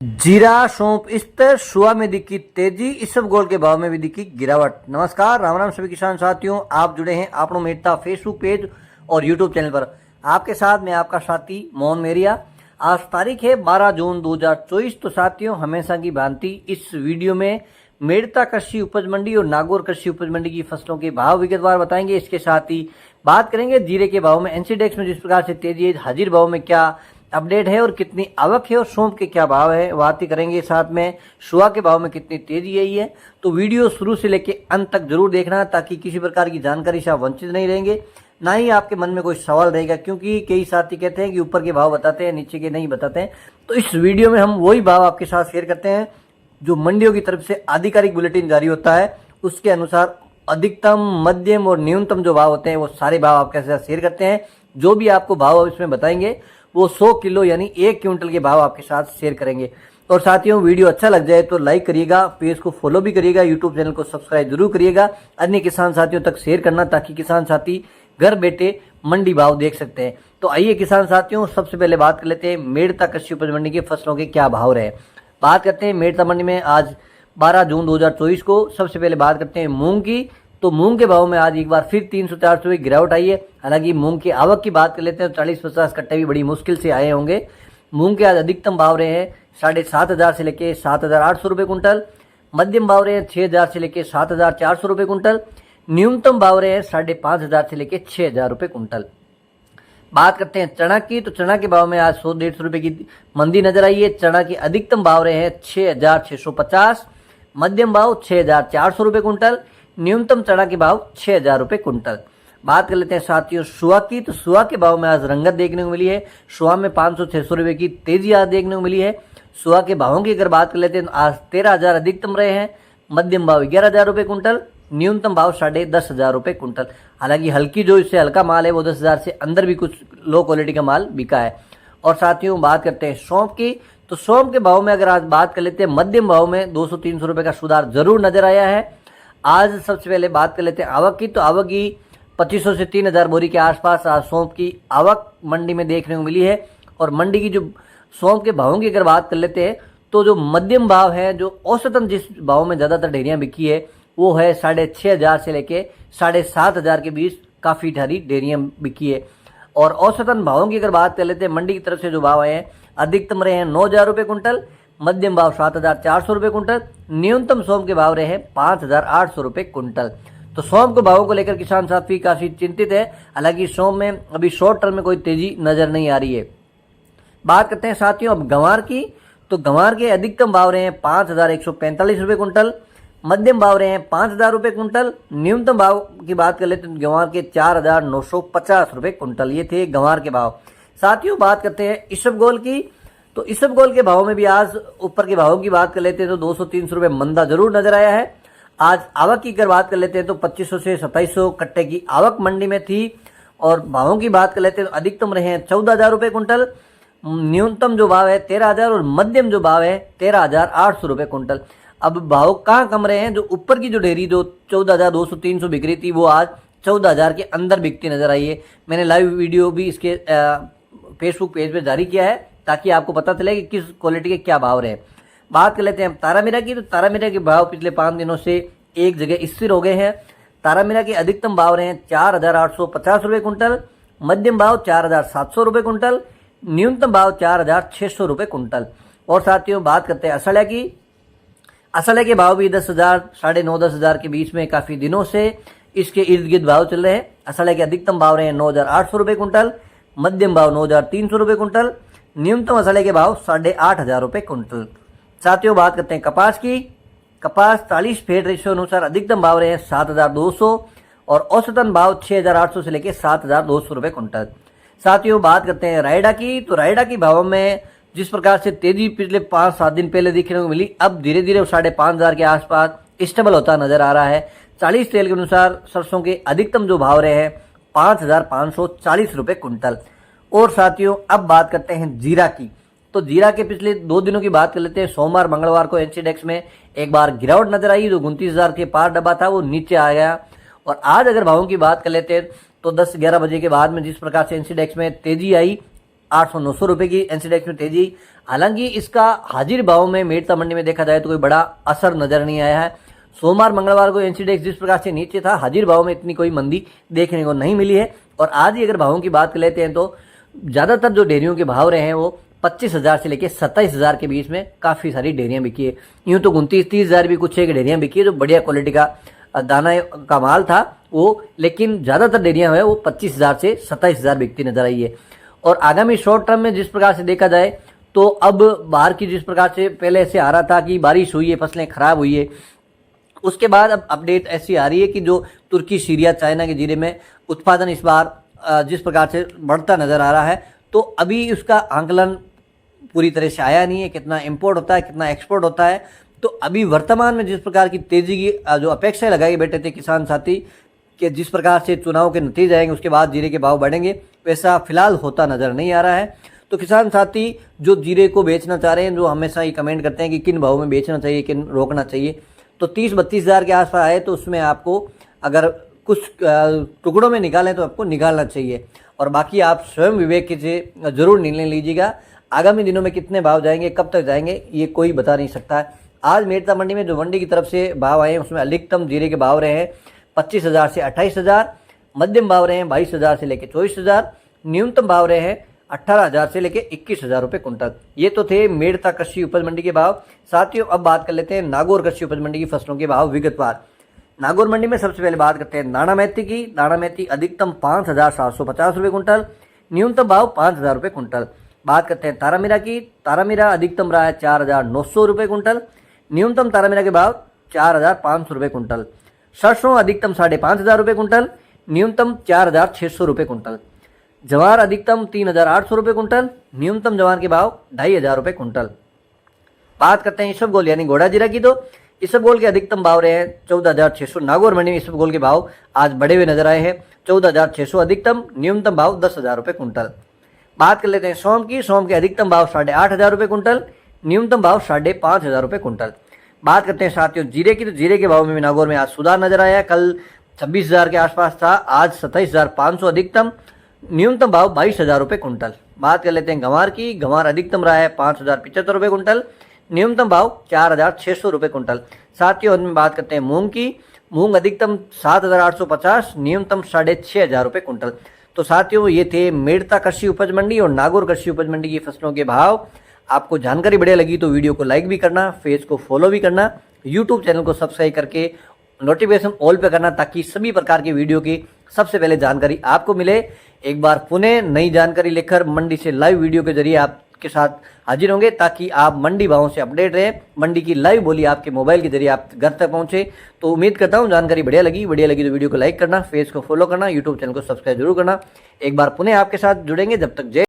जीरा सौंप स्तर सुआ में दिखी तेजी, इसबगोल के भाव में भी दिखी गिरावट। नमस्कार, राम राम सभी किसान साथियों, आप जुड़े हैं आपनो मेहता फेसबुक पेज और यूट्यूब चैनल पर। आपके साथ मैं आपका साथी मोहन मेरिया। आज तारीख है 12 जून 2024। तो साथियों, हमेशा की भांति इस वीडियो में मेड़ता कृषि उपज मंडी और नागौर कृषि उपज मंडी की फसलों के भाव विगतवार बताएंगे। इसके साथ ही बात करेंगे जीरे के भाव में, एनसीडेक्स में जिस प्रकार से तेजी है, हाजिर भाव में क्या अपडेट है और कितनी आवक है और सौंप के क्या भाव है, बात ही करेंगे। साथ में सुआ के भाव में कितनी तेजी आई है। तो वीडियो शुरू से लेकर अंत तक जरूर देखना, ताकि किसी प्रकार की जानकारी से आप वंचित नहीं रहेंगे, ना ही आपके मन में कोई सवाल रहेगा। क्योंकि कई साथी कहते हैं कि ऊपर के भाव बताते हैं, नीचे के नहीं बताते हैं। तो इस वीडियो में हम वही भाव आपके साथ शेयर करते हैं जो मंडियों की तरफ से आधिकारिक बुलेटिन जारी होता है, उसके अनुसार अधिकतम, मध्यम और न्यूनतम जो भाव होते हैं वो सारे भाव आपके साथ शेयर करते हैं। जो भी आपको भाव इसमें बताएंगे वो 100 किलो यानी 1 क्विंटल के भाव आपके साथ शेयर करेंगे। और साथियों, वीडियो अच्छा लग जाए तो लाइक करिएगा, पेज को फॉलो भी करिएगा, यूट्यूब चैनल को सब्सक्राइब जरूर करिएगा, अन्य किसान साथियों तक शेयर करना, ताकि किसान साथी घर बैठे मंडी भाव देख सकते हैं। तो आइए किसान साथियों, सबसे पहले बात कर लेते हैं मेड़ता कृषि उपज मंडी की फसलों के क्या भाव रहे। बात करते हैं मेड़ता मंडी में आज 12 जून 2024 को। सबसे पहले बात करते हैं मूंग की। तो मूंग के भाव में आज एक बार फिर 300-400 की गिरावट आई है। हालांकि मूंग की आवक की बात कर लेते हैं तो 40-50 कट्टे भी बड़ी मुश्किल से आए होंगे। मूंग के आज अधिकतम भाव रहे हैं 7,500 से लेके 7,800 रुपये कुंटल, मध्यम भाव रहे हैं 6,000 से लेके 7,400 रुपये कुंटल, न्यूनतम भाव रहे हैं 5,500 से लेके 6,000 रुपये कुंटल। बात करते हैं चना की। तो चना के भाव में आज 100-150 रुपये की मंदी नजर आई है। चना के अधिकतम भाव रहे हैं 6,650, मध्यम भाव 6,400 रुपये कुंटल, न्यूनतम चना के भाव 6,000 रुपये कुंटल। बात कर लेते हैं साथियों सुआ की। तो सुआ के भाव में आज रंगत देखने को मिली है। सुआ में 500-600 रुपये की तेजी आज देखने को मिली है। सुआ के भावों की अगर बात कर लेते हैं तो आज 13,000 अधिकतम रहे हैं, मध्यम भाव 11,000 रुपये कुंटल, न्यूनतम भाव 10,500 रुपये कुंटल। हालांकि हल्की जो इससे हल्का माल है वो 10,000 से अंदर भी कुछ लो क्वालिटी का माल बिका है। और साथियों, बात करते हैं सौंप की। तो सौंप के भाव में अगर आज बात कर लेते हैं, मध्यम भाव में 200-300 रुपये का सुधार जरूर नजर आया है। आज सबसे पहले बात कर लेते हैं आवक की। तो आवक की 2,500 से 3,000 बोरी के आसपास आज सौंप की आवक मंडी में देखने को मिली है। और मंडी की जो सौंप के भावों की अगर बात कर लेते हैं तो जो मध्यम भाव है, जो औसतन जिस भाव में ज़्यादातर ढेरियाँ बिकी है वो है 6,500 से लेके 7,500 के बीच काफ़ी ढारी ढेरियाँ बिकी है। और औसतन भावों की अगर बात कर लेते हैं, मंडी की तरफ से जो भाव आए हैं, अधिकतम रहे हैं 9,000 रुपये कुंटल, मध्यम भाव 7,400 रुपये कुंटल, न्यूनतम सौंप के भाव रहे हैं 5,800 रुपये कुंटल। तो सौंप के भावों को लेकर किसान साथी काफी चिंतित है। हालांकि सौंप में अभी शॉर्ट टर्म में कोई तेजी नजर नहीं आ रही है। बात करते हैं साथियों अब गंवार की। तो गंवार के अधिकतम भाव रहे हैं 5,145 रुपये कुंटल, मध्यम भाव रहे हैं 5,000 रुपये कुंटल, न्यूनतम भाव की बात कर लेते हैं गंवार के 4,950 रुपये कुंटल। ये थे गंवार के भाव। साथियों, बात करते हैं इसबगोल की। तो इसबगोल के भाव में भी आज ऊपर के भावों की बात कर लेते हैं तो 200-300 रुपये मंदा जरूर नजर आया है। आज आवक की अगर बात कर लेते हैं तो 2,500 से 2,700 कट्टे की आवक मंडी में थी। और भावों की बात कर लेते हैं तो अधिकतम रहे हैं 14,000 रुपये कुंटल, न्यूनतम जो भाव है 13,000 और मध्यम जो भाव है 13,800 रुपये कुंटल। अब भाव कहाँ कम रहे हैं, जो ऊपर की जो डेयरी जो 14,200-300 बिक रही थी वो आज 14,000 के अंदर बिकती नजर आई है। मैंने लाइव वीडियो भी इसके फेसबुक पेज पे जारी किया है, ताकि आपको पता चले कि किस क्वालिटी के क्या भाव रहे। बात कर लेते हैं तारामीरा की। तो तारामीरा के भाव पिछले 5 दिनों से एक जगह स्थिर हो गए हैं। तारामीरा के अधिकतम भाव रहे हैं 4,850 रुपये कुंटल, मध्यम भाव 4,700 रुपये कुंटल, न्यूनतम भाव 4,600 रुपये कुंटल। और साथियों, बात करते हैं असला की। असला के भाव भी 10,000, 9,500 के बीच में काफ़ी दिनों से इसके इर्द गिर्द भाव चल रहे हैं। असला के अधिकतम भाव रहे हैं 9,800 रुपये कुंटल, मध्यम भाव 9,300 रुपये कुंटल, न्यूनतम असले के भाव 8,500 रुपये कुंटल। साथियों, बात करते हैं कपास की। कपास 40 फेड रेशियो अनुसार अधिकतम भाव रहे हैं 7,200 और औसतन भाव 6,800 से लेकर 7,200 रुपये कुंटल। साथियों, बात करते हैं रायडा की। तो रायडा की भाव में जिस प्रकार से तेजी पिछले 5-7 दिन पहले दिखने को मिली, अब धीरे धीरे 5,500 के आसपास स्टेबल होता नजर आ रहा है। 40 तेल के अनुसार सरसों के अधिकतम जो भाव रहे हैं 5,540 रुपये कुंटल। और साथियों, अब बात करते हैं जीरा की। तो जीरा के पिछले 2 दिनों की बात कर लेते हैं। सोमवार मंगलवार को एनसीडेक्स में एक बार गिरावट नजर आई, जो 29,000 के पार डब्बा था वो नीचे आ गया। और आज अगर भावों की बात कर लेते हैं तो 10-11 बजे के बाद में जिस प्रकार से एनसीडेक्स में तेजी आई, 800-900 रुपए की एनसीडेक्स में तेजी। हालांकि इसका हाजिर भाव में मेड़ता मंडी में देखा जाए तो कोई बड़ा असर नजर नहीं आया है। सोमवार मंगलवार को एनसीडेक्स जिस प्रकार से नीचे था, हाजिर भाव में इतनी कोई मंदी देखने को नहीं मिली है। और आज ही अगर भावों की बात कर लेते हैं तो ज्यादातर जो डेयरियों के भाव रहे हैं वो 25,000 से लेकर 27,000 के बीच में काफी सारी डेयरियां बिकी है। यूं तो 29-30,000 भी कुछ एक डेयरियां बिकी है जो बढ़िया क्वालिटी का दाना का माल था वो, लेकिन ज्यादातर डेयरियां है वो 25,000 से 27,000 बिकती नजर आई है। और आगामी शॉर्ट टर्म में जिस प्रकार से देखा जाए तो अब बाहर की जिस प्रकार से पहले से आ रहा था कि बारिश हुई है, फसलें खराब हुई है, उसके बाद अब अपडेट ऐसी आ रही है कि जो तुर्की, सीरिया, चाइना के जीरे में उत्पादन इस बार जिस प्रकार से बढ़ता नजर आ रहा है, तो अभी उसका आंकलन पूरी तरह से आया नहीं है, कितना इंपोर्ट होता है, कितना एक्सपोर्ट होता है। तो अभी वर्तमान में जिस प्रकार की तेजी की जो अपेक्षाएं लगाई बैठे थे किसान साथी कि जिस प्रकार से चुनाव के नतीजे आएंगे उसके बाद जीरे के भाव बढ़ेंगे, वैसा फिलहाल होता नजर नहीं आ रहा है। तो किसान साथी जो जीरे को बेचना चाह रहे हैं, जो हमेशा ही कमेंट करते हैं कि किन भाव में बेचना चाहिए, किन रोकना चाहिए, तो 30-32,000 के आसपास आए तो उसमें आपको अगर कुछ टुकड़ों में निकालें तो आपको निकालना चाहिए। और बाकी आप स्वयं विवेक से जरूर निर्णय लीजिएगा। आगामी दिनों में कितने भाव जाएंगे, कब तक जाएंगे, ये कोई बता नहीं सकता है। आज मेड़ता मंडी में जो मंडी की तरफ से भाव आए हैं उसमें अधिकतम जीरे के भाव रहे हैं 25,000 से 28,000, मध्यम भाव रहे हैं 22,000 से लेकर 24,000, न्यूनतम भाव रहे हैं 18,000 से लेकर 21,000 रुपये कुंटल। ये तो थे मेड़ता कृषि उपज मंडी के भाव। साथियों अब बात कर लेते हैं नागौर कृषि उपज मंडी की फसलों के भाव विगतवार। नागौर मंडी में सबसे पहले बात करते हैं दाना मेथी की। दाना मेथी अधिकतम 5,750 रुपये कुंटल, न्यूनतम भाव 5,000 रुपये कुंटल। बात करते हैं तारामीरा की। तारामीरा अधिकतम रहा है 4,900 रुपये कुंटल, न्यूनतम तारामीरा के भाव 4,500 रुपये कुंटल। सरसों अधिकतम 5,500 रुपये कुंटल, न्यूनतम 4,600 रुपये कुंटल। जवार अधिकतम 3,800 रुपये कुंटल, न्यूनतम जवार के भाव 2,500 रुपये कुंटल। बात करते हैं इसबगोल यानी घोड़ा जीरा की, तो इसबगोल के अधिकतम भाव रहे हैं 14,600। नागौर मंडी में इसबगोल के भाव आज बढ़े हुए नजर आए हैं, 14,600 अधिकतम, न्यूनतम भाव 10,000 रुपये कुंटल। बात कर लेते हैं सोम की। सोम के अधिकतम भाव 8,500 रुपये कुंटल, न्यूनतम भाव 5,500 रुपये कुंटल। बात करते हैं साथियों जीरे की, तो जीरे के भाव में भी नागौर में आज सुधार नजर आया है। कल 26,000 के आसपास था, आज 27,500 अधिकतम, न्यूनतम भाव 22,000 रुपये कुंटल। बात कर लेते हैं गंवार की। गंवार अधिकतम रहा है 5,075 रुपये कुंटल, न्यूनतम भाव 4,600 रुपये कुंटल। साथियों में बात करते हैं मूंग की। मूंग अधिकतम 7,850, न्यूनतम 6,500 रुपये कुंटल। तो साथियों ये थे मेड़ता कृषि उपज मंडी और नागौर कृषि उपज मंडी की फसलों के भाव। आपको जानकारी बढ़िया लगी तो वीडियो को लाइक भी करना, फेस को फॉलो भी करना, यूट्यूब चैनल को सब्सक्राइब करके नोटिफिकेशन ऑल पे करना ताकि सभी प्रकार की वीडियो की सबसे पहले जानकारी आपको मिले। एक बार पुनः नई जानकारी लेकर मंडी से लाइव वीडियो के जरिए आपके साथ हाजिर होंगे ताकि आप मंडी भावों से अपडेट रहें। मंडी की लाइव बोली आपके मोबाइल के जरिए आप घर तक पहुंचे। तो उम्मीद करता हूं जानकारी बढ़िया लगी तो वीडियो को लाइक करना, फेस को फॉलो करना, यूट्यूब चैनल को सब्सक्राइब जरूर करना। एक बार पुनः आपके साथ जुड़ेंगे, जब तक जय